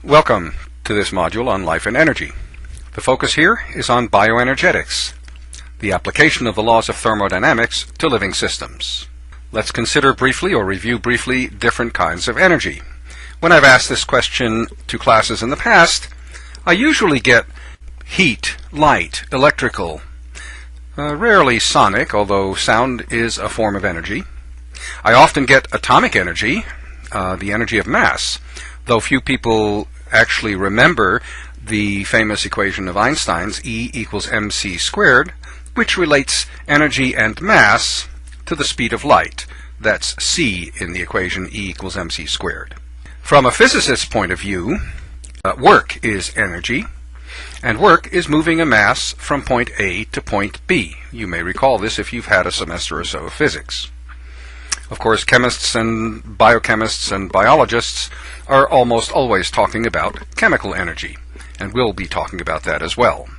Welcome to this module on life and energy. The focus here is on bioenergetics, the application of the laws of thermodynamics to living systems. Let's consider briefly or review briefly different kinds of energy. When I've asked this question to classes in the past, I usually get heat, light, electrical, rarely sonic, although sound is a form of energy. I often get atomic energy, the energy of mass, though few people actually remember the famous equation of Einstein's, E equals mc squared, which relates energy and mass to the speed of light. That's c in the equation E equals mc squared. From a physicist's point of view, work is energy, and work is moving a mass from point A to point B. You may recall this if you've had a semester or so of physics. Of course, chemists and biochemists and biologists are almost always talking about chemical energy, and we'll be talking about that as well.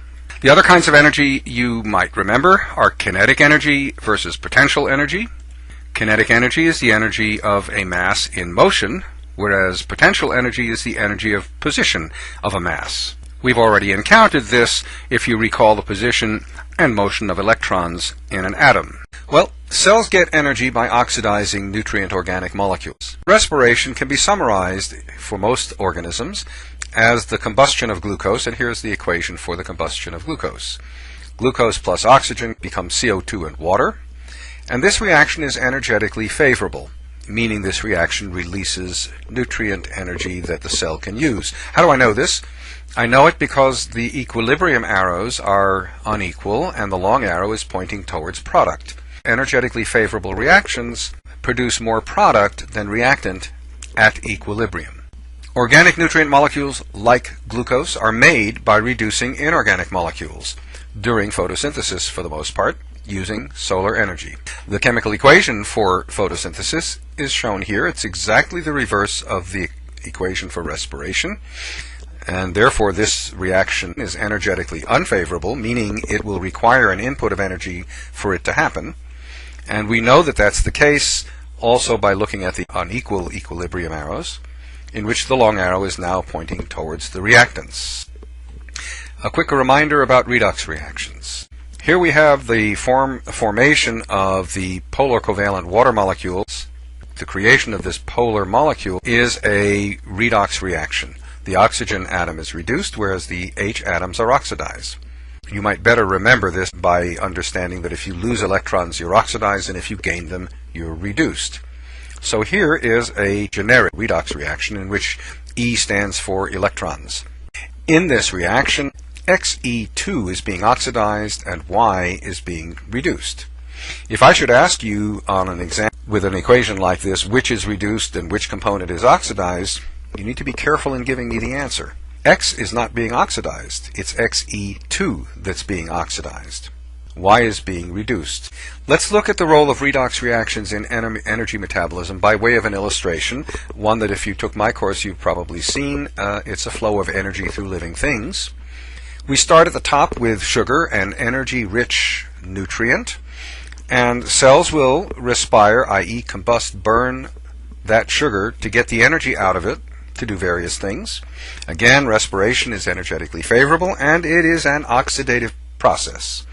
The other kinds of energy you might remember are kinetic energy versus potential energy. Kinetic energy is the energy of a mass in motion, whereas potential energy is the energy of position of a mass. We've already encountered this if you recall the position and motion of electrons in an atom. Well, cells get energy by oxidizing nutrient organic molecules. Respiration can be summarized for most organisms as the combustion of glucose, and here's the equation for the combustion of glucose. Glucose plus oxygen becomes CO2 and water, and this reaction is energetically favorable, meaning this reaction releases nutrient energy that the cell can use. How do I know this? I know it because the equilibrium arrows are unequal and the long arrow is pointing towards product. Energetically favorable reactions produce more product than reactant at equilibrium. Organic nutrient molecules, like glucose, are made by reducing inorganic molecules during photosynthesis, for the most part, using solar energy. The chemical equation for photosynthesis is shown here. It's exactly the reverse of the equation for respiration, and therefore this reaction is energetically unfavorable, meaning it will require an input of energy for it to happen. And we know that that's the case also by looking at the unequal equilibrium arrows, in which the long arrow is now pointing towards the reactants. A quick reminder about redox reactions. Here we have the formation of the polar covalent water molecules. The creation of this polar molecule is a redox reaction. The oxygen atom is reduced, whereas the H atoms are oxidized. You might better remember this by understanding that if you lose electrons, you're oxidized, and if you gain them, you're reduced. So here is a generic redox reaction in which E stands for electrons. In this reaction, Xe2 is being oxidized and Y is being reduced. If I should ask you on an exam with an equation like this, which is reduced and which component is oxidized, you need to be careful in giving me the answer. X is not being oxidized. It's Xe2 that's being oxidized. Y is being reduced. Let's look at the role of redox reactions in energy metabolism by way of an illustration, one that if you took my course you've probably seen. It's a flow of energy through living things. We start at the top with sugar, an energy-rich nutrient, and cells will respire, i.e. combust, burn that sugar to get the energy out of it to do various things. Again, respiration is energetically favorable, and it is an oxidative process.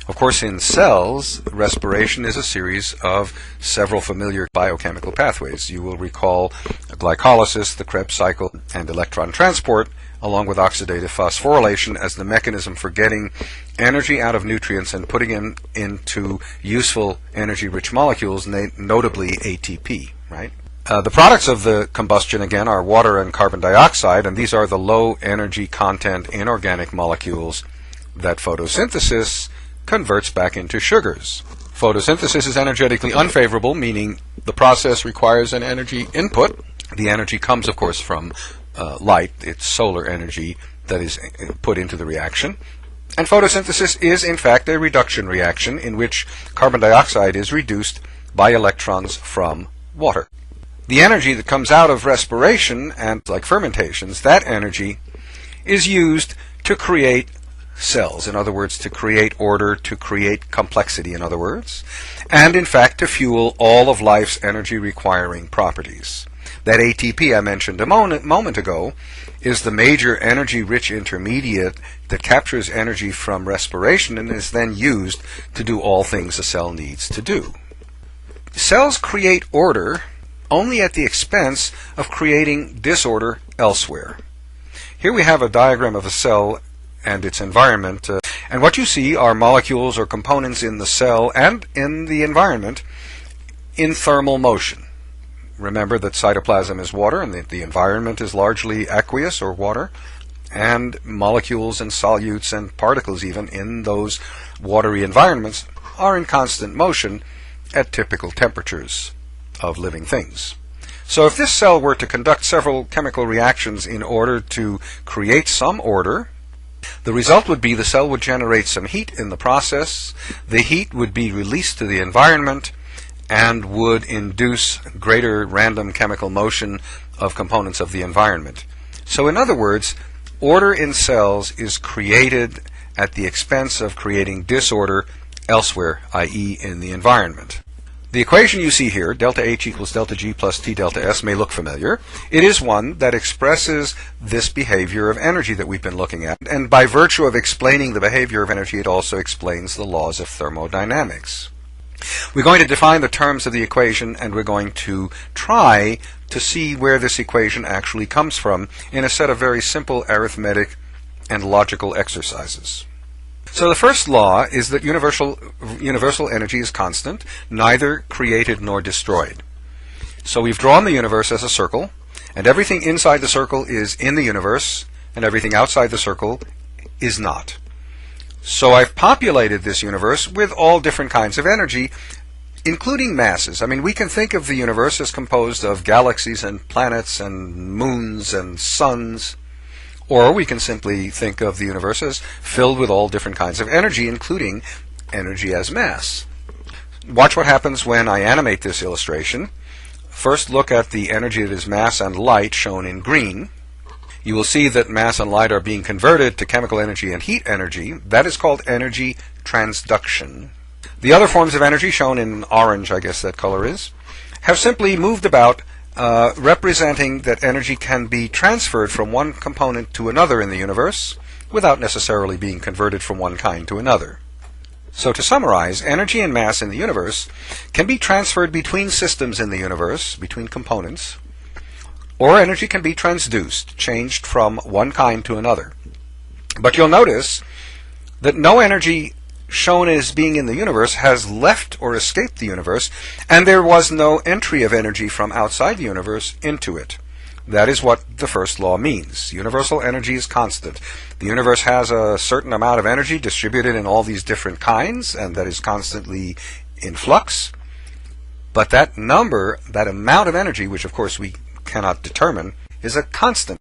Of course, in cells, respiration is a series of several familiar biochemical pathways. You will recall glycolysis, the Krebs cycle, and electron transport, along with oxidative phosphorylation as the mechanism for getting energy out of nutrients and putting them into useful energy-rich molecules, notably ATP, right? The products of the combustion, again, are water and carbon dioxide, and these are the low energy content inorganic molecules that photosynthesis converts back into sugars. Photosynthesis is energetically unfavorable, meaning the process requires an energy input. The energy comes, of course, from light. It's solar energy that is put into the reaction. And photosynthesis is, in fact, a reduction reaction in which carbon dioxide is reduced by electrons from water. The energy that comes out of respiration and like fermentations, that energy is used to create cells, in other words, to create order, to create complexity, in other words, and in fact to fuel all of life's energy requiring properties. That ATP I mentioned a moment ago is the major energy-rich intermediate that captures energy from respiration and is then used to do all things a cell needs to do. Cells create order only at the expense of creating disorder elsewhere. Here we have a diagram of a cell and its environment, and what you see are molecules or components in the cell and in the environment in thermal motion. Remember that cytoplasm is water and that the environment is largely aqueous or water, and molecules and solutes and particles even in those watery environments are in constant motion at typical temperatures of living things. So if this cell were to conduct several chemical reactions in order to create some order, the result would be the cell would generate some heat in the process. The heat would be released to the environment and would induce greater random chemical motion of components of the environment. So in other words, order in cells is created at the expense of creating disorder elsewhere, i.e. in the environment. The equation you see here, delta H equals delta G plus T delta S, may look familiar. It is one that expresses this behavior of energy that we've been looking at, and by virtue of explaining the behavior of energy, it also explains the laws of thermodynamics. We're going to define the terms of the equation, and we're going to try to see where this equation actually comes from in a set of very simple arithmetic and logical exercises. So the first law is that universal energy is constant, neither created nor destroyed. So we've drawn the universe as a circle, and everything inside the circle is in the universe, and everything outside the circle is not. So I've populated this universe with all different kinds of energy, including masses. I mean, we can think of the universe as composed of galaxies and planets and moons and suns, or we can simply think of the universe as filled with all different kinds of energy, including energy as mass. Watch what happens when I animate this illustration. First, look at the energy that is mass and light, shown in green. You will see that mass and light are being converted to chemical energy and heat energy. That is called energy transduction. The other forms of energy, shown in orange, I guess that color is, have simply moved about, representing that energy can be transferred from one component to another in the universe without necessarily being converted from one kind to another. So to summarize, energy and mass in the universe can be transferred between systems in the universe, between components, or energy can be transduced, changed from one kind to another. But you'll notice that no energy shown as being in the universe has left or escaped the universe, and there was no entry of energy from outside the universe into it. That is what the first law means. Universal energy is constant. The universe has a certain amount of energy distributed in all these different kinds, and that is constantly in flux. But that number, that amount of energy, which of course we cannot determine, is a constant.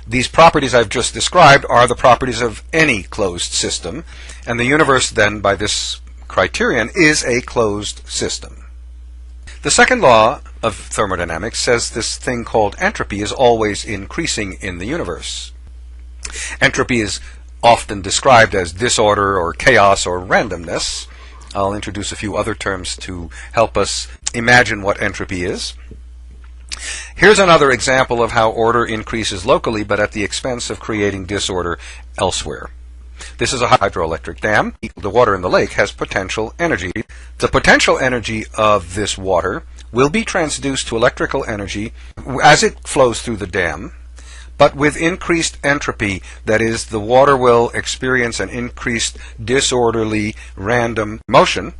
These properties I've just described are the properties of any closed system, and the universe then, by this criterion, is a closed system. The second law of thermodynamics says this thing called entropy is always increasing in the universe. Entropy is often described as disorder or chaos or randomness. I'll introduce a few other terms to help us imagine what entropy is. Here's another example of how order increases locally, but at the expense of creating disorder elsewhere. This is a hydroelectric dam. The water in the lake has potential energy. The potential energy of this water will be transduced to electrical energy as it flows through the dam, but with increased entropy. That is, the water will experience an increased disorderly random motion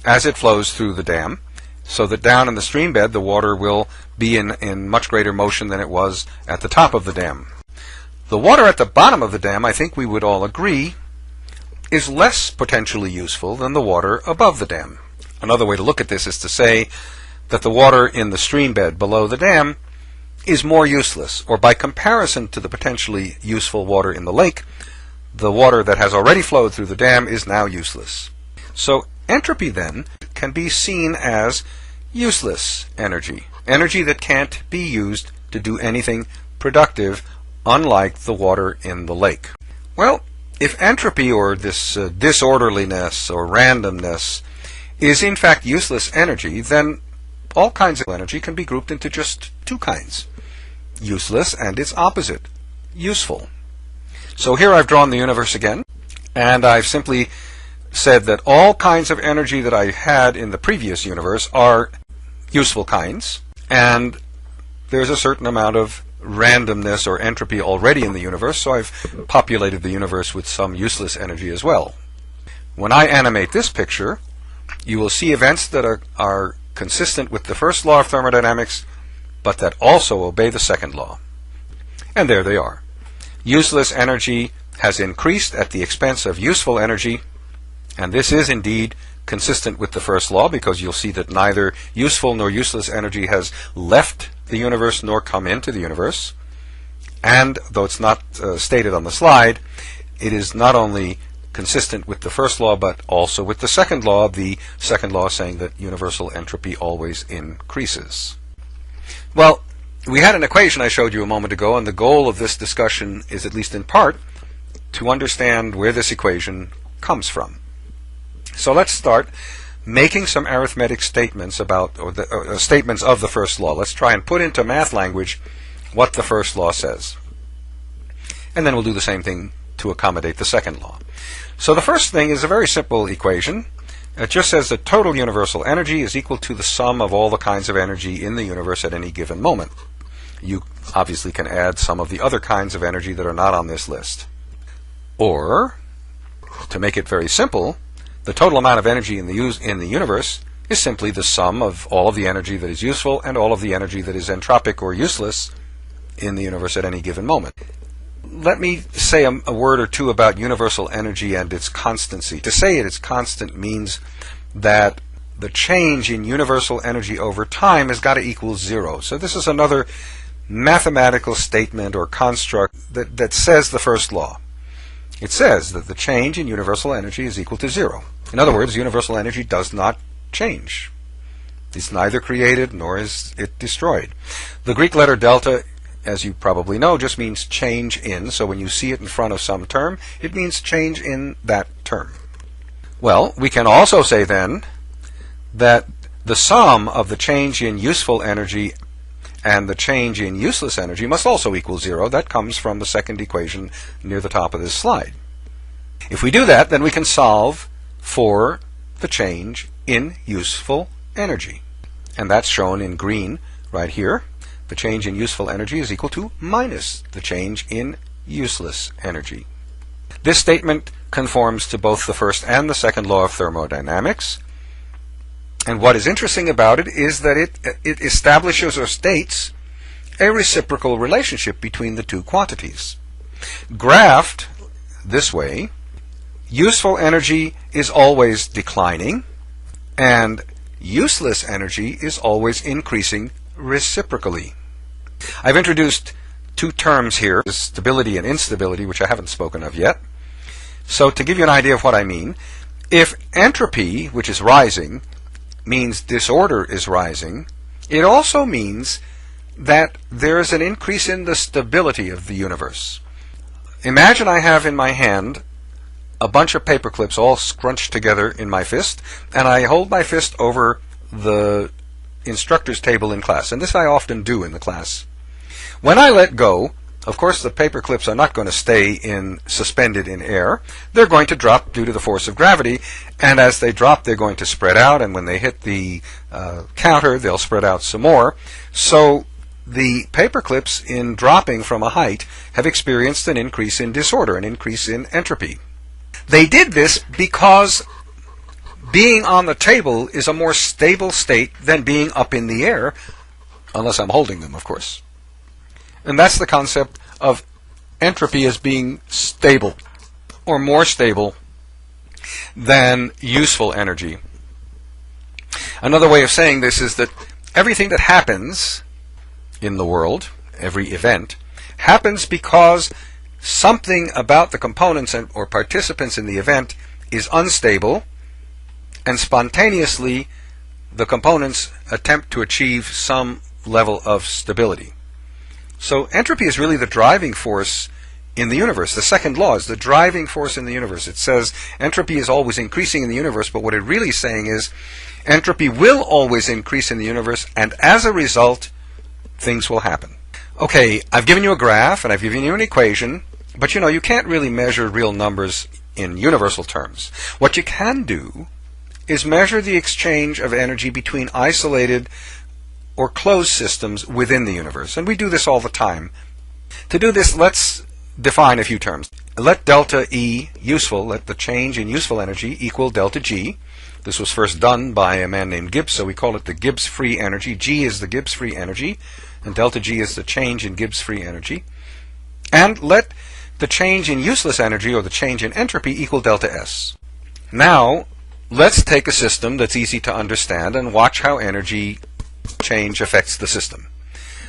as it flows through the dam, so that down in the stream bed the water will be in much greater motion than it was at the top of the dam. The water at the bottom of the dam, I think we would all agree, is less potentially useful than the water above the dam. Another way to look at this is to say that the water in the stream bed below the dam is more useless, or by comparison to the potentially useful water in the lake, the water that has already flowed through the dam is now useless. So entropy then can be seen as useless energy, energy that can't be used to do anything productive, unlike the water in the lake. Well, if entropy, or this disorderliness or randomness, is in fact useless energy, then all kinds of energy can be grouped into just two kinds: useless and its opposite, useful. So here I've drawn the universe again, and I've simply said that all kinds of energy that I had in the previous universe are useful kinds, and there's a certain amount of randomness or entropy already in the universe, so I've populated the universe with some useless energy as well. When I animate this picture, you will see events that are consistent with the first law of thermodynamics, but that also obey the second law. And there they are. Useless energy has increased at the expense of useful energy, and this is indeed consistent with the first law, because you'll see that neither useful nor useless energy has left the universe nor come into the universe. And though it's not stated on the slide, it is not only consistent with the first law, but also with the second law saying that universal entropy always increases. Well, we had an equation I showed you a moment ago, and the goal of this discussion is, at least in part, to understand where this equation comes from. So let's start making some arithmetic statements about, or statements of the first law. Let's try and put into math language what the first law says. And then we'll do the same thing to accommodate the second law. So the first thing is a very simple equation. It just says that total universal energy is equal to the sum of all the kinds of energy in the universe at any given moment. You obviously can add some of the other kinds of energy that are not on this list. Or, to make it very simple, the total amount of energy in the universe is simply the sum of all of the energy that is useful and all of the energy that is entropic or useless in the universe at any given moment. Let me say a word or two about universal energy and its constancy. To say it is constant means that the change in universal energy over time has got to equal zero. So this is another mathematical statement or construct that says the first law. It says that the change in universal energy is equal to zero. In other words, universal energy does not change. It's neither created nor is it destroyed. The Greek letter delta, as you probably know, just means change in. So when you see it in front of some term, it means change in that term. Well, we can also say then that the sum of the change in useful energy and the change in useless energy must also equal zero. That comes from the second equation near the top of this slide. If we do that, then we can solve for the change in useful energy. And that's shown in green right here. The change in useful energy is equal to minus the change in useless energy. This statement conforms to both the first and the second law of thermodynamics. And what is interesting about it is that it establishes or states a reciprocal relationship between the two quantities. Graphed this way, useful energy is always declining, and useless energy is always increasing reciprocally. I've introduced two terms here, stability and instability, which I haven't spoken of yet. So to give you an idea of what I mean, if entropy, which is rising, means disorder is rising, it also means that there is an increase in the stability of the universe. Imagine I have in my hand a bunch of paper clips all scrunched together in my fist, and I hold my fist over the instructor's table in class, and this I often do in the class. When I let go, of course the paper clips are not going to stay suspended in air. They're going to drop due to the force of gravity, and as they drop they're going to spread out, and when they hit the counter they'll spread out some more. So the paper clips, in dropping from a height, have experienced an increase in disorder, an increase in entropy. They did this because being on the table is a more stable state than being up in the air, unless I'm holding them, of course. And that's the concept of entropy as being stable, or more stable than useful energy. Another way of saying this is that everything that happens in the world, every event, happens because something about the components or participants in the event is unstable, and spontaneously the components attempt to achieve some level of stability. So entropy is really the driving force in the universe. The second law is the driving force in the universe. It says entropy is always increasing in the universe, but what it really is saying is entropy will always increase in the universe, and as a result, things will happen. Okay, I've given you a graph, and I've given you an equation, but you can't really measure real numbers in universal terms. What you can do is measure the exchange of energy between isolated or closed systems within the universe, and we do this all the time. To do this, let's define a few terms. Let delta E useful, let the change in useful energy equal delta G. This was first done by a man named Gibbs, so we call it the Gibbs free energy. G is the Gibbs free energy, and delta G is the change in Gibbs free energy. And let the change in useless energy, or the change in entropy, equal delta S. Now, let's take a system that's easy to understand and watch how energy change affects the system.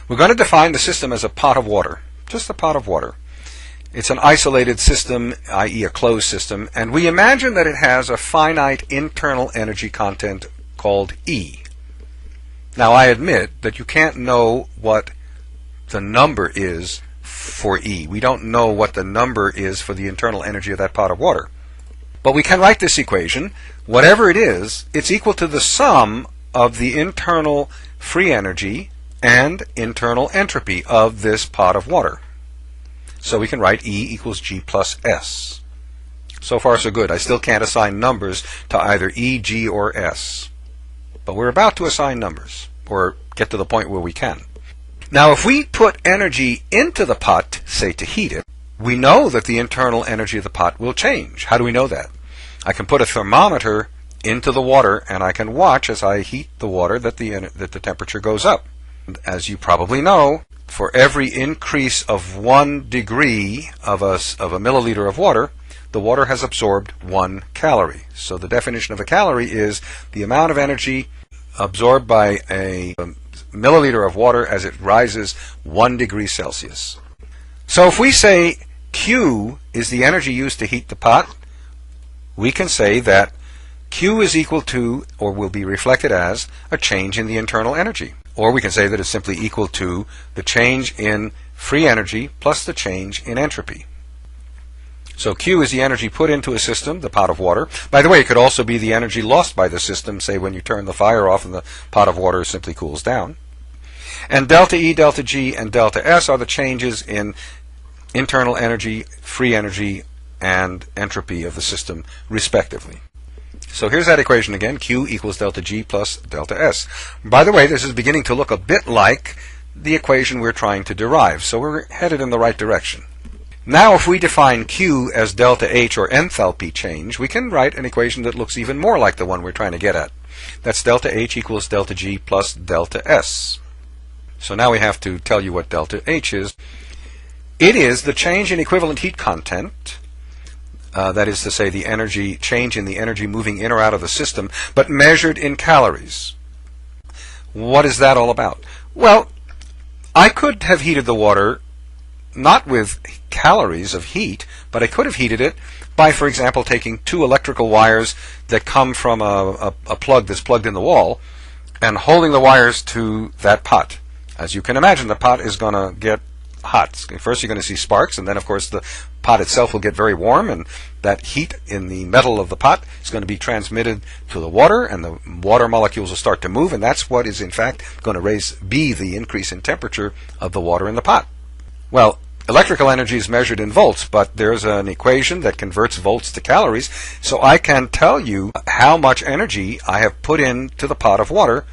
We're going to define the system as a pot of water, just a pot of water. It's an isolated system, i.e. a closed system, and we imagine that it has a finite internal energy content called E. Now, I admit that you can't know what the number is for E. We don't know what the number is for the internal energy of that pot of water. But we can write this equation. Whatever it is, it's equal to the sum of the internal free energy and internal entropy of this pot of water. So we can write E equals G plus S. So far so good. I still can't assign numbers to either E, G, or S. But we're about to assign numbers, or get to the point where we can. Now, if we put energy into the pot, say to heat it, we know that the internal energy of the pot will change. How do we know that? I can put a thermometer into the water, and I can watch as I heat the water that the temperature goes up. As you probably know, for every increase of 1 degree of a milliliter of water, the water has absorbed 1 calorie. So the definition of a calorie is the amount of energy absorbed by a milliliter of water as it rises 1 degree Celsius. So if we say Q is the energy used to heat the pot, we can say that Q is equal to, or will be reflected as, a change in the internal energy. Or we can say that it's simply equal to the change in free energy plus the change in entropy. So Q is the energy put into a system, the pot of water. By the way, it could also be the energy lost by the system, say when you turn the fire off and the pot of water simply cools down. And delta E, delta G, and delta S are the changes in internal energy, free energy, and entropy of the system, respectively. So here's that equation again, Q equals delta G plus delta S. By the way, this is beginning to look a bit like the equation we're trying to derive, so we're headed in the right direction. Now, if we define Q as delta H, or enthalpy change, we can write an equation that looks even more like the one we're trying to get at. That's delta H equals delta G plus delta S. So now we have to tell you what delta H is. It is the change in equivalent heat content, that is to say the energy change in the energy moving in or out of the system, but measured in calories. What is that all about? Well, I could have heated the water not with calories of heat, but I could have heated it by, for example, taking 2 electrical wires that come from a plug that's plugged in the wall and holding the wires to that pot. As you can imagine, the pot is going to get hot. First you're going to see sparks, and then of course the pot itself will get very warm, and that heat in the metal of the pot is going to be transmitted to the water, and the water molecules will start to move, and that's what is in fact going to be the increase in temperature of the water in the pot. Well, electrical energy is measured in volts, but there's an equation that converts volts to calories, so I can tell you how much energy I have put into the pot of water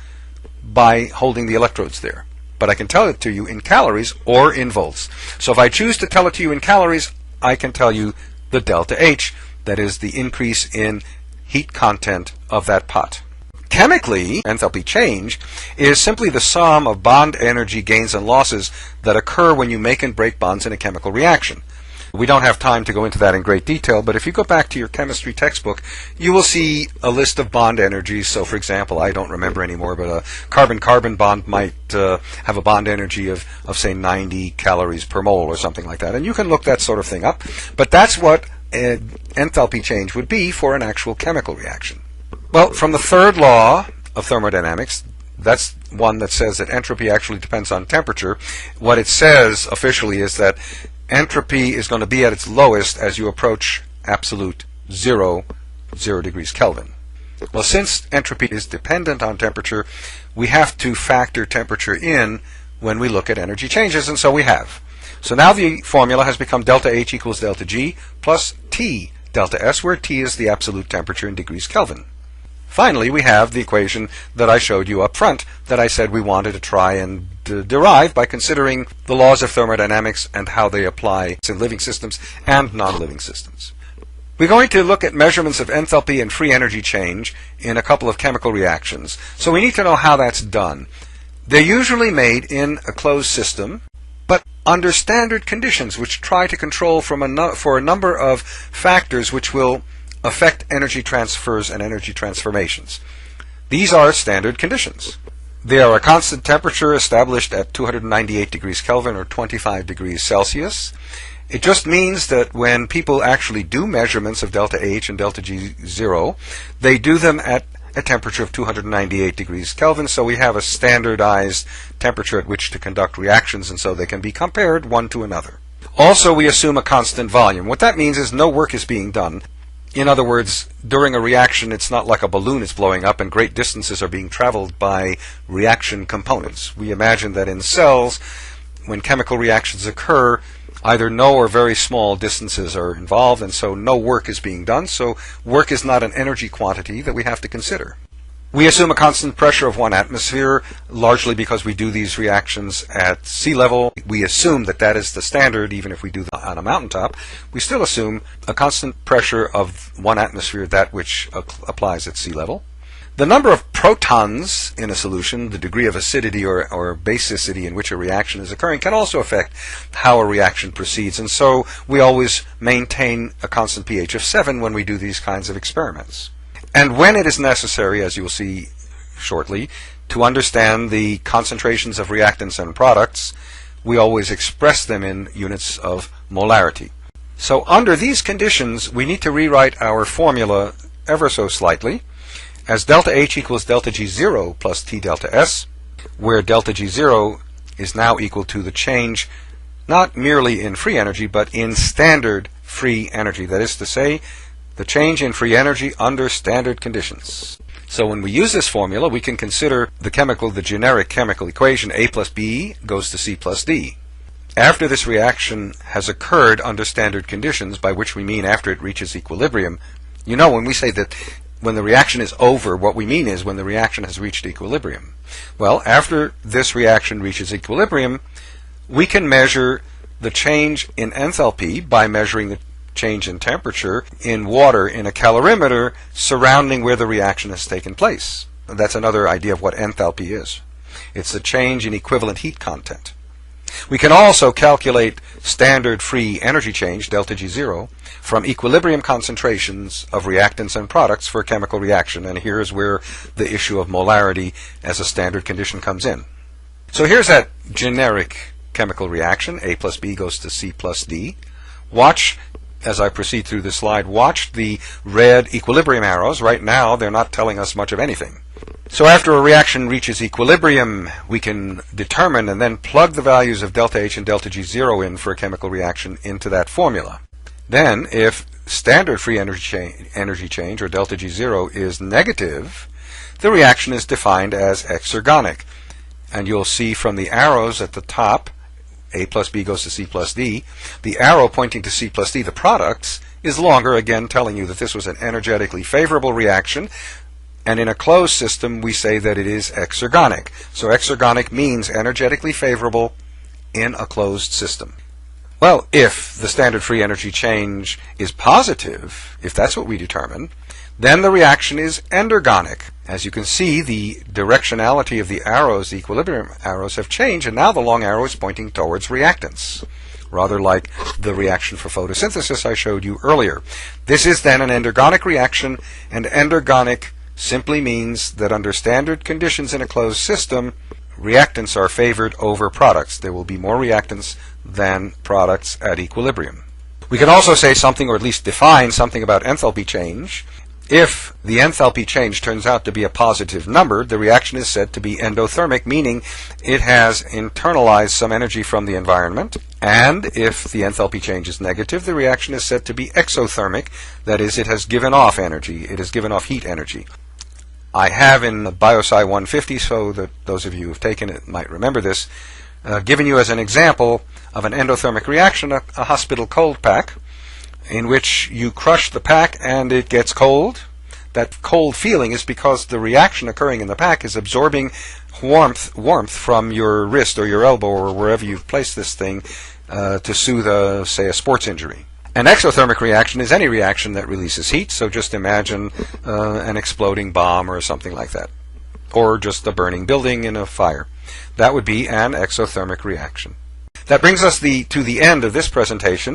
by holding the electrodes there. But I can tell it to you in calories or in volts. So if I choose to tell it to you in calories, I can tell you the delta H, that is the increase in heat content of that pot. Chemically, enthalpy change is simply the sum of bond energy gains and losses that occur when you make and break bonds in a chemical reaction. We don't have time to go into that in great detail, but if you go back to your chemistry textbook, you will see a list of bond energies. So, for example, I don't remember anymore, but a carbon-carbon bond might have a bond energy of say, 90 calories per mole or something like that. And you can look that sort of thing up. But that's what enthalpy change would be for an actual chemical reaction. Well, from the third law of thermodynamics, that's one that says that entropy actually depends on temperature. What it says officially is that entropy is going to be at its lowest as you approach absolute 0 degrees Kelvin. Well, since entropy is dependent on temperature, we have to factor temperature in when we look at energy changes, and so we have. So now the formula has become delta H equals delta G plus T delta S, where T is the absolute temperature in degrees Kelvin. Finally, we have the equation that I showed you up front that I said we wanted to try and derive by considering the laws of thermodynamics and how they apply to living systems and non-living systems. We're going to look at measurements of enthalpy and free energy change in a couple of chemical reactions. So we need to know how that's done. They're usually made in a closed system, but under standard conditions which try to control for a number of factors which will affect energy transfers and energy transformations. These are standard conditions. They are a constant temperature established at 298 degrees Kelvin or 25 degrees Celsius. It just means that when people actually do measurements of delta H and delta G0, they do them at a temperature of 298 degrees Kelvin, so we have a standardized temperature at which to conduct reactions, and so they can be compared one to another. Also, we assume a constant volume. What that means is no work is being done. In other words, during a reaction, it's not like a balloon is blowing up and great distances are being traveled by reaction components. We imagine that in cells, when chemical reactions occur, either no or very small distances are involved, and so no work is being done, so work is not an energy quantity that we have to consider. We assume a constant pressure of 1 atmosphere, largely because we do these reactions at sea level. We assume that that is the standard, even if we do them on a mountaintop. We still assume a constant pressure of 1 atmosphere, that which applies at sea level. The number of protons in a solution, the degree of acidity or basicity in which a reaction is occurring, can also affect how a reaction proceeds, and so we always maintain a constant pH of 7 when we do these kinds of experiments. And when it is necessary, as you will see shortly, to understand the concentrations of reactants and products, we always express them in units of molarity. So under these conditions, we need to rewrite our formula ever so slightly as delta H equals delta G0 plus T delta S, where delta G0 is now equal to the change not merely in free energy, but in standard free energy. That is to say, the change in free energy under standard conditions. So when we use this formula, we can consider the generic chemical equation A plus B goes to C plus D. After this reaction has occurred under standard conditions, by which we mean after it reaches equilibrium, you know, when we say that when the reaction is over, what we mean is when the reaction has reached equilibrium. Well, after this reaction reaches equilibrium, we can measure the change in enthalpy by measuring the change in temperature in water in a calorimeter surrounding where the reaction has taken place. That's another idea of what enthalpy is. It's the change in equivalent heat content. We can also calculate standard free energy change, delta G0, from equilibrium concentrations of reactants and products for a chemical reaction, and here's where the issue of molarity as a standard condition comes in. So here's that generic chemical reaction, A plus B goes to C plus D. Watch, as I proceed through this slide, watch the red equilibrium arrows. Right now, they're not telling us much of anything. So after a reaction reaches equilibrium, we can determine and then plug the values of delta H and delta G0 in for a chemical reaction into that formula. Then, if standard free energy change, or delta G0, is negative, the reaction is defined as exergonic. And you'll see from the arrows at the top, A plus B goes to C plus D, the arrow pointing to C plus D, the products, is longer, again telling you that this was an energetically favorable reaction. And in a closed system, we say that it is exergonic. So exergonic means energetically favorable in a closed system. Well, if the standard free energy change is positive, if that's what we determine, then the reaction is endergonic. As you can see, the directionality of the arrows, the equilibrium arrows, have changed, and now the long arrow is pointing towards reactants, rather like the reaction for photosynthesis I showed you earlier. This is then an endergonic reaction, and endergonic simply means that under standard conditions in a closed system, reactants are favored over products. There will be more reactants than products at equilibrium. We can also say something, or at least define something, about enthalpy change. If the enthalpy change turns out to be a positive number, the reaction is said to be endothermic, meaning it has internalized some energy from the environment, And if the enthalpy change is negative, the reaction is said to be exothermic. That is, it has given off energy. It has given off heat energy. I have in Biosci 150, so that those of you who have taken it might remember this, given you as an example of an endothermic reaction, a hospital cold pack, in which you crush the pack and it gets cold. That cold feeling is because the reaction occurring in the pack is absorbing warmth from your wrist or your elbow or wherever you've placed this thing to soothe, say, a sports injury. An exothermic reaction is any reaction that releases heat, so just imagine an exploding bomb or something like that, or just a burning building in a fire. That would be an exothermic reaction. That brings us to the end of this presentation.